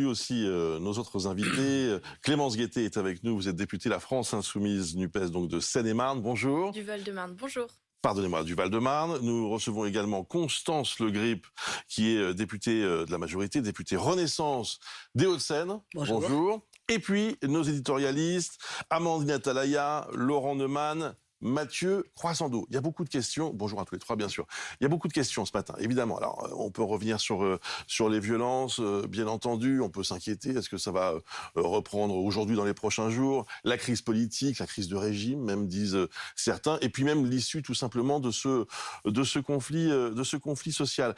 Aussi nos autres invités. Clémence Guettet est avec nous. Vous êtes députée La France Insoumise NUPES, donc de Seine-et-Marne. Bonjour. Du Val-de-Marne, bonjour. Pardonnez-moi, du Val-de-Marne. Nous recevons également Constance Le Grip, qui est députée de la majorité, députée Renaissance des Hauts-de-Seine. Bonjour. Bonjour. Et puis nos éditorialistes, Amandine Atalaya, Laurent Neumann, Mathieu Croissando. Il y a beaucoup de questions. Bonjour à tous les trois, bien sûr. Il y a beaucoup de questions ce matin, évidemment. Alors, on peut revenir sur les violences, bien entendu. On peut s'inquiéter. Est-ce que ça va reprendre aujourd'hui, dans les prochains jours? La crise politique, la crise de régime, même disent certains. Et puis même l'issue, tout simplement, de ce conflit social.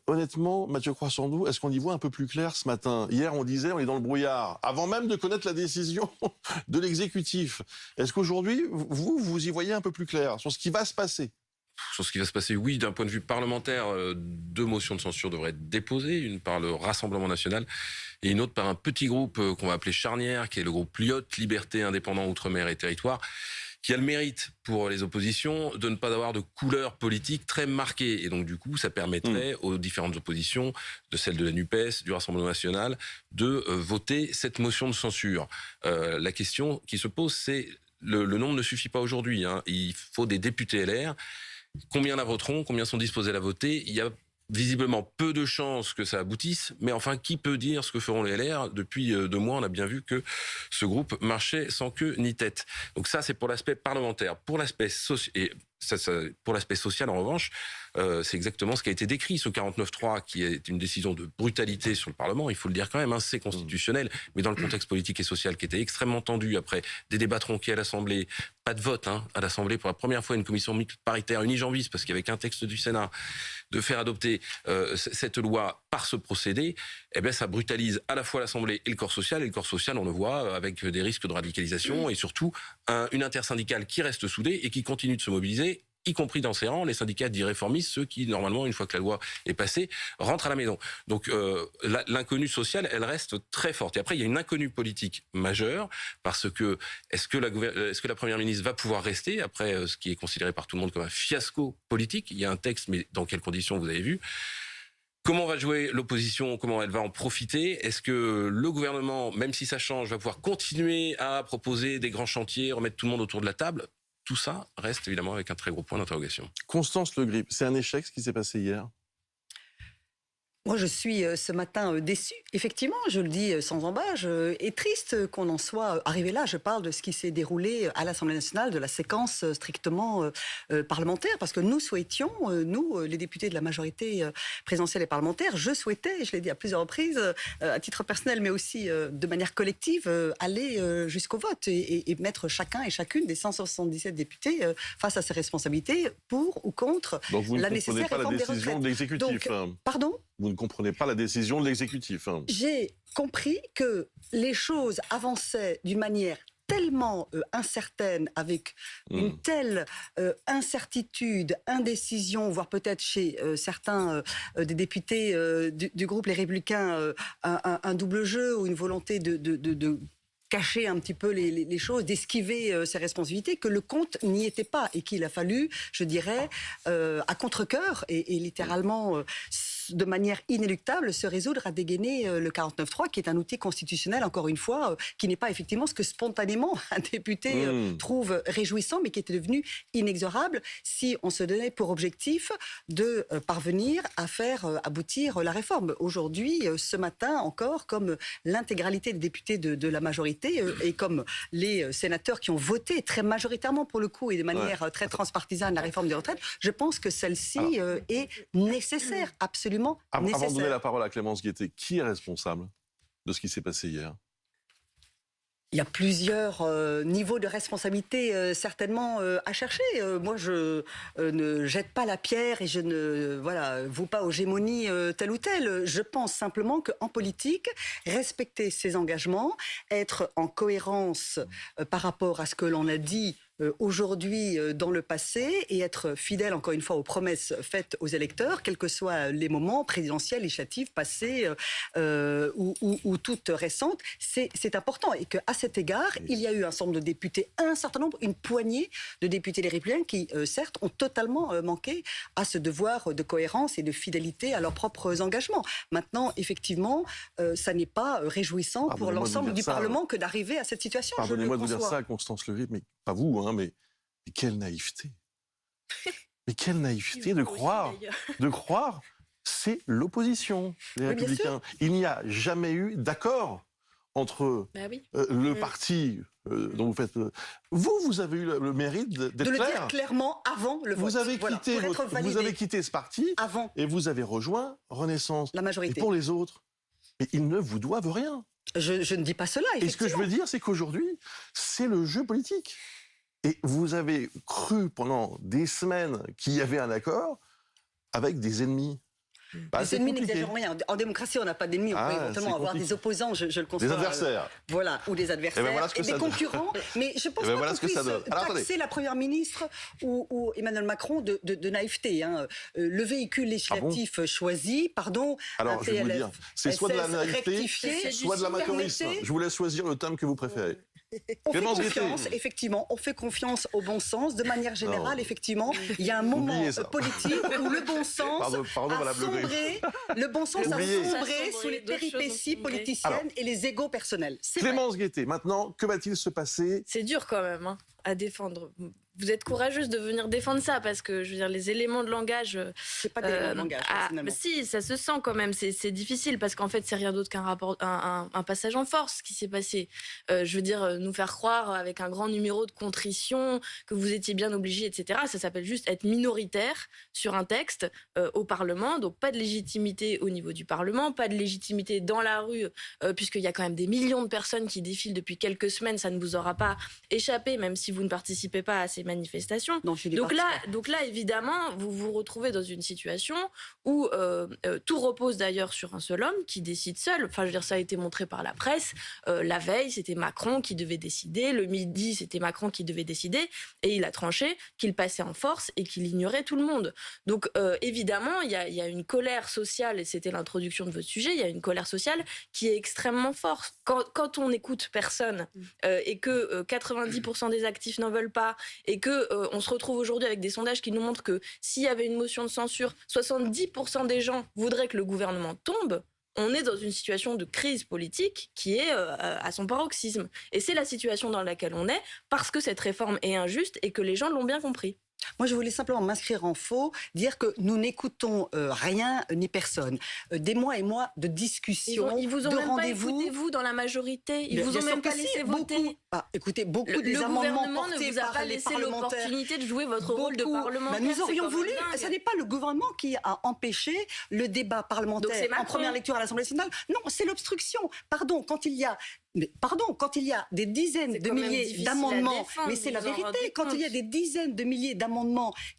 Honnêtement, Mathieu Croissando, est-ce qu'on y voit un peu plus clair ce matin? Hier, on disait, on est dans le brouillard, avant même de connaître la décision de l'exécutif. Est-ce qu'aujourd'hui, vous y voyez un peu plus clair sur ce qui va se passer? Sur ce qui va se passer, oui, d'un point de vue parlementaire, deux motions de censure devraient être déposées, une par le Rassemblement national et une autre par un petit groupe qu'on va appeler Charnière, qui est le groupe Lyot, Liberté, Indépendants, Outre-mer et Territoire, qui a le mérite pour les oppositions de ne pas avoir de couleur politique très marquée. Et donc, du coup, ça permettrait aux différentes oppositions, de celle de la NUPES, du Rassemblement national, de voter cette motion de censure. La question qui se pose, c'est le nombre ne suffit pas aujourd'hui. Il faut des députés LR. Combien la voteront? Combien sont disposés à la voter? Il y a visiblement peu de chances que ça aboutisse, mais enfin, qui peut dire ce que feront les LR? Depuis 2 mois, on a bien vu que ce groupe marchait sans queue ni tête. Donc ça, c'est pour l'aspect parlementaire. Pour l'aspect pour l'aspect social, en revanche, c'est exactement ce qui a été décrit, ce 49.3, qui est une décision de brutalité sur le Parlement. Il faut le dire quand même, c'est constitutionnel, mais dans le contexte politique et social qui était extrêmement tendu après des débats tronqués à l'Assemblée, pas de vote à l'Assemblée pour la première fois, une commission mixte paritaire unijambiste, parce qu'il y avait qu'un texte du Sénat, de faire adopter cette loi par ce procédé, eh bien ça brutalise à la fois l'Assemblée et le corps social. Et le corps social, on le voit, avec des risques de radicalisation et surtout une intersyndicale qui reste soudée et qui continue de se mobiliser, y compris dans ses rangs, les syndicats dits réformistes, ceux qui, normalement, une fois que la loi est passée, rentrent à la maison. Donc l'inconnue sociale, elle reste très forte. Et après, il y a une inconnue politique majeure, parce que est-ce que la Première ministre va pouvoir rester, après ce qui est considéré par tout le monde comme un fiasco politique? Il y a un texte, mais dans quelles conditions, vous avez vu? Comment va jouer l'opposition? Comment elle va en profiter? Est-ce que le gouvernement, même si ça change, va pouvoir continuer à proposer des grands chantiers, remettre tout le monde autour de la table? Tout ça reste évidemment avec un très gros point d'interrogation. Constance Le Grip, c'est un échec ce qui s'est passé hier? Moi, je suis ce matin déçue. Effectivement, je le dis sans embâche, et triste qu'on en soit arrivé là. Je parle de ce qui s'est déroulé à l'Assemblée nationale, de la séquence strictement parlementaire, parce que nous souhaitions, nous, les députés de la majorité présidentielle et parlementaire, je souhaitais, je l'ai dit à plusieurs reprises, à titre personnel, mais aussi de manière collective, aller jusqu'au vote et mettre chacun et chacune des 177 députés face à ses responsabilités pour ou contre la nécessaire réforme des retraites. Donc vous ne comprenez pas la décision de l'exécutif? Pardon? Vous ne comprenez pas la décision de l'exécutif? J'ai compris que les choses avançaient d'une manière tellement incertaine, avec une telle incertitude, indécision, voire peut-être chez certains des députés du groupe Les Républicains, un double jeu ou une volonté de cacher un petit peu les choses, d'esquiver ses responsabilités, que le compte n'y était pas et qu'il a fallu, je dirais, à contre-cœur et littéralement de manière inéluctable, se résoudre à dégainer le 49.3, qui est un outil constitutionnel, encore une fois, qui n'est pas effectivement ce que spontanément un député trouve réjouissant, mais qui était devenu inexorable si on se donnait pour objectif de parvenir à faire aboutir la réforme. Aujourd'hui, ce matin encore, comme l'intégralité des députés de la majorité et comme les sénateurs qui ont voté très majoritairement pour le coup et de manière très transpartisane la réforme des retraites, je pense que celle-ci est nécessaire, absolument. Avant de donner la parole à Clémence Guettet, qui est responsable de ce qui s'est passé hier? Il y a plusieurs niveaux de responsabilité certainement à chercher. Moi, je ne jette pas la pierre et je ne voue pas aux gémonies telle ou telle. Je pense simplement qu'en politique, respecter ses engagements, être en cohérence par rapport à ce que l'on a dit aujourd'hui dans le passé et être fidèle, encore une fois, aux promesses faites aux électeurs, quels que soient les moments présidentiels, législatifs, passés ou toutes récentes. C'est important. Et qu'à cet égard, il y a eu un certain nombre de députés, une poignée de députés Les Républicains qui, certes, ont totalement manqué à ce devoir de cohérence et de fidélité à leurs propres engagements. Maintenant, effectivement, ça n'est pas réjouissant pour l'ensemble du Parlement que d'arriver à cette situation. Pardonnez-moi de vous dire ça, Constance Levier, mais pas vous, hein, mais quelle naïveté. Mais quelle naïveté de croire, c'est l'opposition, les Républicains. Il n'y a jamais eu d'accord entre le parti dont vous faites... Vous avez eu le mérite d'être clair. De le dire clairement avant le vote. Vous avez quitté ce parti avant. Et vous avez rejoint Renaissance. La majorité. Et pour les autres, mais ils ne vous doivent rien. Je ne dis pas cela, effectivement. Et ce que je veux dire, c'est qu'aujourd'hui, c'est le jeu politique. Et vous avez cru pendant des semaines qu'il y avait un accord avec des ennemis. Les ennemis n'exagèrent rien. En démocratie, on n'a pas d'ennemis. On peut éventuellement avoir des opposants, je le conçois. Des adversaires. Voilà, ou des adversaires. Et des concurrents. Mais je pense pas qu'on puisse taxer la Première ministre ou Emmanuel Macron de naïveté. Hein. Le véhicule législatif choisi, pardon. Alors, je vais vous dire, c'est soit de la naïveté, soit de l'amateurisme. Je vous laisse choisir le terme que vous préférez. On fait confiance, effectivement, on fait confiance au bon sens. De manière générale, effectivement, il y a un moment politique où le bon sens a sombré, sous les péripéties politiciennes et les égos personnels. Clémence Guettet, maintenant, que va-t-il se passer? C'est dur quand même à défendre. Vous êtes courageuse de venir défendre ça parce que, je veux dire, les éléments de langage... C'est pas des éléments de langage, finalement. Si, ça se sent quand même. C'est difficile parce qu'en fait, c'est rien d'autre qu'un un passage en force qui s'est passé. Je veux dire, nous faire croire avec un grand numéro de contrition que vous étiez bien obligé, etc. Ça s'appelle juste être minoritaire sur un texte au Parlement. Donc, pas de légitimité au niveau du Parlement, pas de légitimité dans la rue, puisqu'il y a quand même des millions de personnes qui défilent depuis quelques semaines. Ça ne vous aura pas échappé, même si vous ne participez pas à ces manifestations. Non, donc là, évidemment, vous vous retrouvez dans une situation où tout repose d'ailleurs sur un seul homme qui décide seul. Enfin, je veux dire, ça a été montré par la presse. La veille, c'était Macron qui devait décider. Le midi, c'était Macron qui devait décider. Et il a tranché qu'il passait en force et qu'il ignorait tout le monde. Donc, évidemment, il y a une colère sociale, et c'était l'introduction de votre sujet, il y a une colère sociale qui est extrêmement forte. Quand on n'écoute personne et que 90% des actifs n'en veulent pas, et que on se retrouve aujourd'hui avec des sondages qui nous montrent que s'il y avait une motion de censure, 70% des gens voudraient que le gouvernement tombe. On est dans une situation de crise politique qui est à son paroxysme. Et c'est la situation dans laquelle on est parce que cette réforme est injuste et que les gens l'ont bien compris. Moi, je voulais simplement m'inscrire en faux, dire que nous n'écoutons rien ni personne. Des mois et mois de discussions, ils vous ont de même rendez-vous. Pas écouté, vous, dans la majorité. Ils vous ont même pas laissé voter. Écoutez, beaucoup des amendements portés par les parlementaires. Le gouvernement ne vous a pas laissé l'opportunité de jouer votre rôle de parlementaire. Nous aurions voulu. Ce n'est pas le gouvernement qui a empêché le débat parlementaire en première lecture à l'Assemblée nationale. Non, c'est l'obstruction. Pardon, quand il y a des dizaines de milliers d'amendements, mais c'est la vérité, quand il y a des dizaines de milliers d'amendements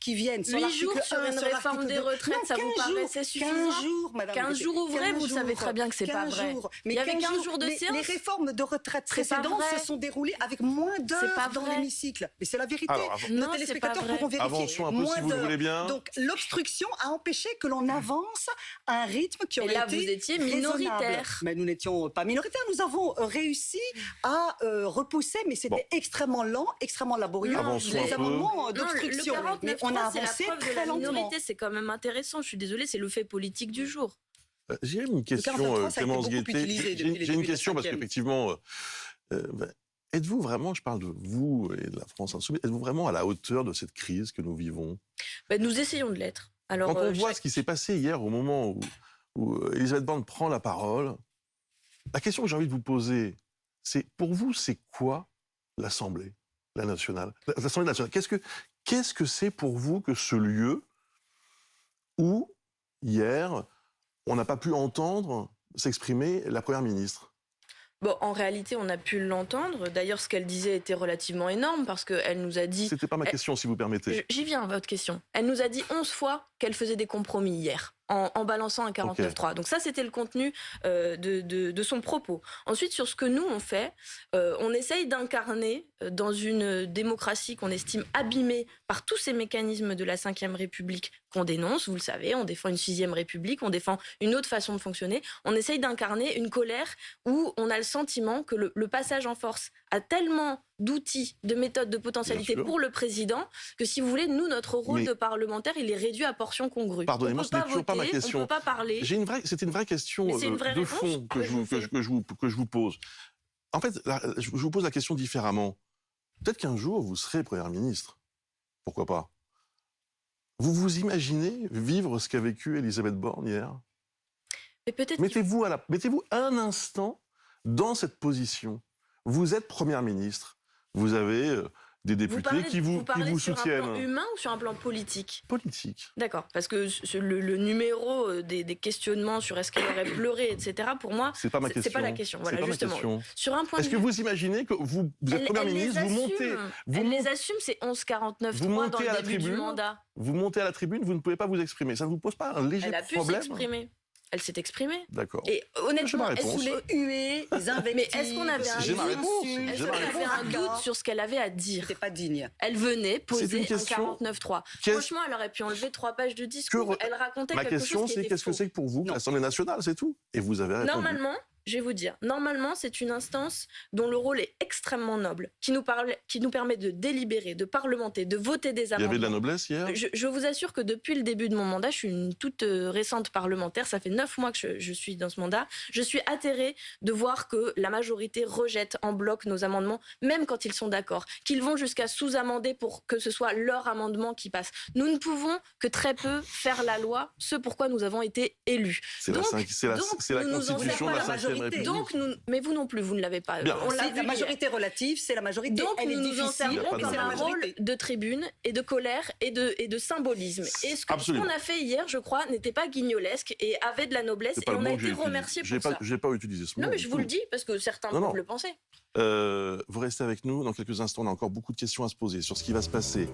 qui viennent sur 8 jours sur une réforme des retraites, ça vous paraissait suffisant? 15 jours, madame. 15 jours ouvrés, vous savez très bien que c'est pas vrai. Mais il y avait 15 jours de séance. Les réformes de retraite précédentes se sont déroulées avec moins d'heures dans l'hémicycle. Mais c'est la vérité. Nos téléspectateurs pourront vérifier. Avançons un peu si vous le voulez bien. Donc l'obstruction a empêché que l'on avance à un rythme qui aurait été raisonnable. Et là, vous étiez minoritaire. Mais nous n'étions pas minoritaires. Nous avons réussi à repousser, mais c'était extrêmement lent, extrêmement laborieux. Les amendements d'obstruction. Mais on a avancé très lentement. C'est quand même intéressant. Je suis désolée, c'est le fait politique du jour. J'ai une question, Clémence Guettet. J'ai une question parce qu'effectivement, êtes-vous vraiment, je parle de vous et de la France Insoumise, êtes-vous vraiment à la hauteur de cette crise que nous vivons? Nous essayons de l'être. Alors, quand on voit ce qui s'est passé hier au moment où Elisabeth Borne prend la parole, la question que j'ai envie de vous poser, c'est pour vous, c'est quoi l'Assemblée nationale? L'Assemblée nationale, qu'est-ce que c'est pour vous que ce lieu où, hier, on n'a pas pu entendre s'exprimer la Première ministre? Bon, en réalité, on a pu l'entendre. D'ailleurs, ce qu'elle disait était relativement énorme parce qu'elle nous a dit... C'était pas ma question, si vous permettez. J'y viens à votre question. Elle nous a dit 11 fois qu'elle faisait des compromis hier, en balançant un 49.3. Donc ça, c'était le contenu de son propos. Ensuite, sur ce que nous, on fait, on essaye d'incarner dans une démocratie qu'on estime abîmée par tous ces mécanismes de la Ve République qu'on dénonce, vous le savez, on défend une 6e République, on défend une autre façon de fonctionner, on essaye d'incarner une colère où on a le sentiment que le passage en force a tellement d'outils, de méthodes, de potentialités pour le président, que si vous voulez, nous, notre rôle de parlementaire, il est réduit à portion congrue. Pardonnez-moi, ce n'est toujours pas ma question. On ne peut pas parler. C'est une vraie question de fond que je vous pose. En fait, je vous pose la question différemment. Peut-être qu'un jour, vous serez Premier ministre. Pourquoi pas? Vous vous imaginez vivre ce qu'a vécu Elisabeth Borne hier? Mettez-vous un instant dans cette position. Vous êtes Première ministre. Vous avez des députés qui vous soutiennent. Sur un plan humain ou sur un plan politique? Politique. D'accord, parce que le numéro des questionnements sur est-ce qu'elle aurait pleuré, etc., pour moi, c'est pas ma question. C'est pas la question. Voilà, justement. Sur un point Est-ce que vous imaginez que vous êtes Première ministre, elle les assume, c'est 11-49-3 dans le début du mandat. Vous montez à la tribune, vous ne pouvez pas vous exprimer. Ça ne vous pose pas un léger problème? Elle a pu s'exprimer. Elle s'est exprimée. D'accord. Et honnêtement, est-ce les huées, les invectives? Mais est-ce qu'on avait un doute sur ce qu'elle avait à dire? C'était pas digne. Elle venait poser un 49.3. Franchement, elle aurait pu enlever 3 pages de discours. Elle racontait quelque chose qui était faux. Ma question, c'est qu'est-ce que c'est que pour vous l'Assemblée nationale, c'est tout? Et vous avez répondu. Normalement, je vais vous dire, normalement, c'est une instance dont le rôle est extrêmement noble, qui nous permet de délibérer, de parlementer, de voter des amendements. Il y avait de la noblesse hier? Je vous assure que depuis le début de mon mandat, je suis une toute récente parlementaire, ça fait 9 mois que je suis dans ce mandat, je suis atterrée de voir que la majorité rejette en bloc nos amendements, même quand ils sont d'accord, qu'ils vont jusqu'à sous-amender pour que ce soit leur amendement qui passe. Nous ne pouvons que très peu faire la loi, ce pourquoi nous avons été élus. C'est la constitution de la 5e République. Mais vous non plus, vous ne l'avez pas. On l'a vu, la majorité relative, c'est la majorité. Donc elle nous nous en servons comme un rôle de tribune et de colère et de symbolisme. Et ce qu'on a fait hier, je crois, n'était pas guignolesque et avait de la noblesse et on a été remerciés pour ça. Je n'ai pas utilisé ce mot. Non, mais je vous le dis parce que certains peuvent le penser. Vous restez avec nous. Dans quelques instants, on a encore beaucoup de questions à se poser sur ce qui va se passer